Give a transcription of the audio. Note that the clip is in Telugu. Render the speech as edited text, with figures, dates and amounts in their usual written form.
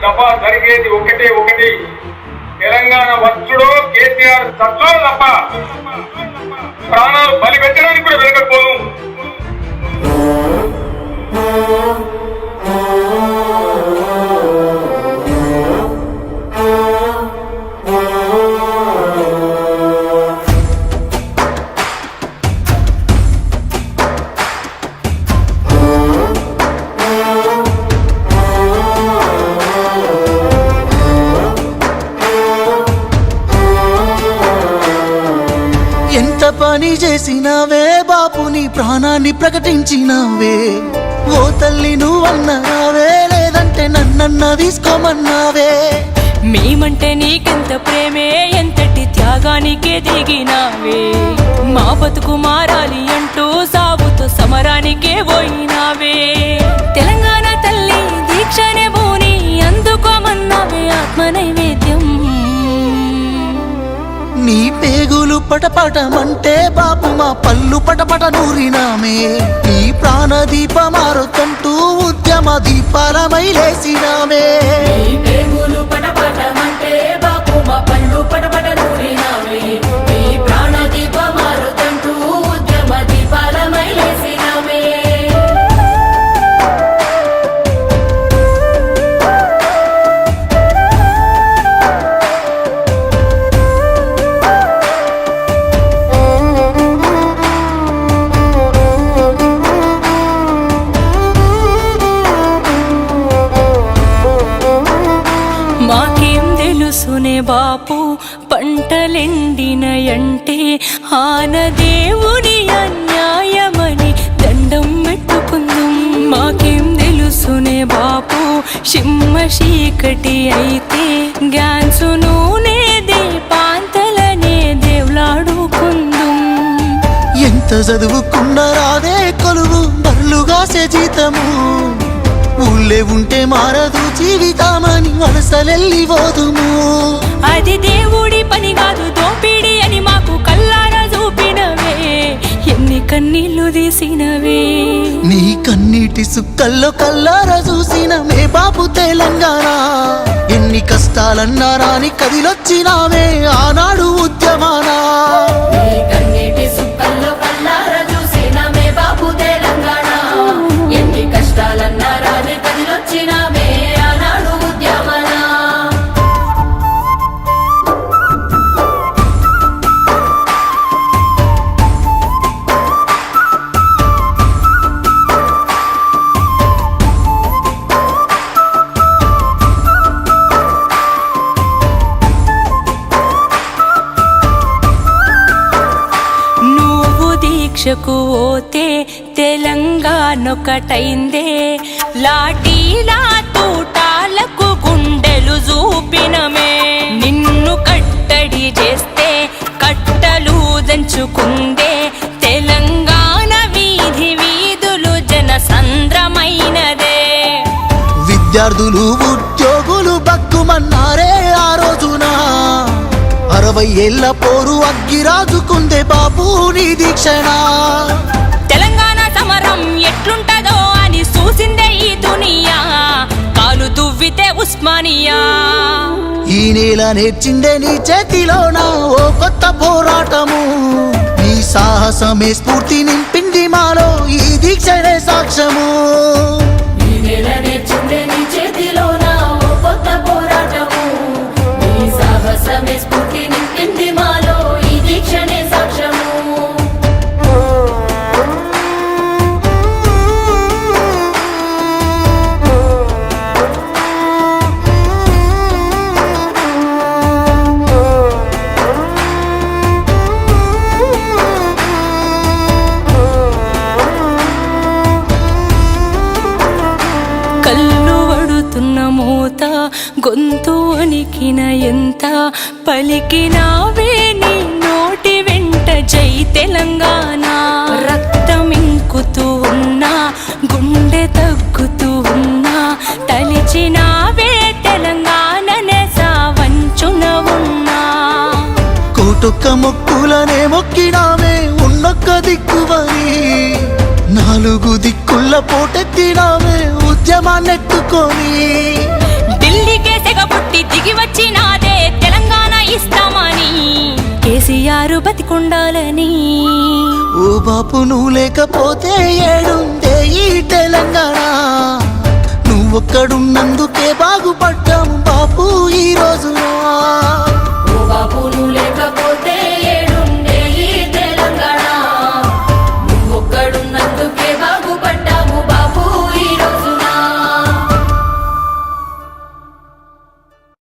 దఫా జరిగేది ఒకటి తెలంగాణ వచ్చుడో కేసీఆర్ సత్లో తప్ప ప్రాణాలు బలి పెట్టడానికి కూడా వెనకపోను. ఎంత పని చేసినావే బాపు, నీ ప్రాణాన్ని ప్రకటించినావే. ఓ తల్లి నువ్వన్నావే, లేదంటే నన్నన్న తీసుకోమన్నావే. మేమంటే నీకెంత ప్రేమే, ఎంతటి త్యాగానికే దిగినావే. మా బతుకు మారాలి అంటూ సాగుతో సమరానికే పోయినావే. తెలంగాణ తల్లి దీక్షనే భూని అందుకోమన్నావే ఆత్మ నైవేద్యం. నీ పేగులు పటపటమంటే బాపు మా పళ్ళు పటపట నూరినామే. నీ ప్రాణ దీపమారుతంటూ ఉద్యమ దీపాలమై లేసినామే. మాకేం తెలుసునే బాపు పంటలెండినయంటే ఆనదేవుని అన్యాయమని దండం పెట్టుకుందాం. మాకేం తెలుసునే బాపు సింహ చీకటి అయితే గ్యాన్సు నూనె దీపాంతలనే దేవులాడుకుందాం. ఎంత చదువుకున్న రాదే కొలువు బర్లుగాసే జీతము. ఊళ్ళే ఉంటే మారదు జీవితామని వలసలెల్లి పోదుము. అది దేవుడి పని కాదు దోపిడి అని మాకు కల్లారా చూపినవే. ఎన్ని కన్నీళ్లు తీసినవే. నీ కన్నీటి సుక్కల్లో కల్లారా చూసిన మే బాపు తెలంగాణ. ఎన్ని కష్టాలన్నారా నీ కదిలొచ్చినావే ఆనాడు ఉద్యమానా. దీక్షకు పోతే తెలంగాణొకటైందే. లాఠీలా తూటాలకు గుండెలు చూపినమే. నిన్ను కట్టడి చేస్తే కట్టలు దంచుకుందే. తెలంగాణ వీధి వీధులు జన సంద్రమైనదే. విద్యార్థులు ఉద్యోగులు బక్కుమన్నారే ఆ రోజున. 60 ఏళ్ల పోరు అగ్గిరాజుకుందే బాపు నీ దీక్షణ. తెలంగాణ సమరం ఎట్లుంటదో అని చూసిందే ఈ దునియా. కాలు దువ్వితే ఉస్మానియా. ఈ నేల నేర్చిందే నీ చేతిలోన ఓ కొత్త పోరాటము. నీ సాహసమే స్ఫూర్తి నింపింది మాలో ఈ దీక్షనే సాక్ష్యము. గొంతు వణికిన ఎంత పలికినావే నీ నోటి వెంట జై తెలంగాణ. రక్తమింకుతూ ఉన్నా గుండె తగ్గుతూ ఉన్నా తలిచినావే తెలంగాణనే సావంచున ఉన్నా. కోటొక్క మొక్కులనే మొక్కినావే ఉన్నొక్క దిక్కువని. 4 దిక్కుల పోటెత్తినావే ఉద్యమాన్నెత్తుకొని. ఢిల్లీకే సెగబుట్టి దిగి వచ్చినాదే తెలంగాణ ఇస్తామని కేసీఆర్ బతికుండాలని. ఓ బాపు నువ్వు లేకపోతే ఏడుందే ఈ తెలంగాణ, నువ్వొక్కడున్నందుకే బాగుపడ్డాము బాపు ఈ రోజున.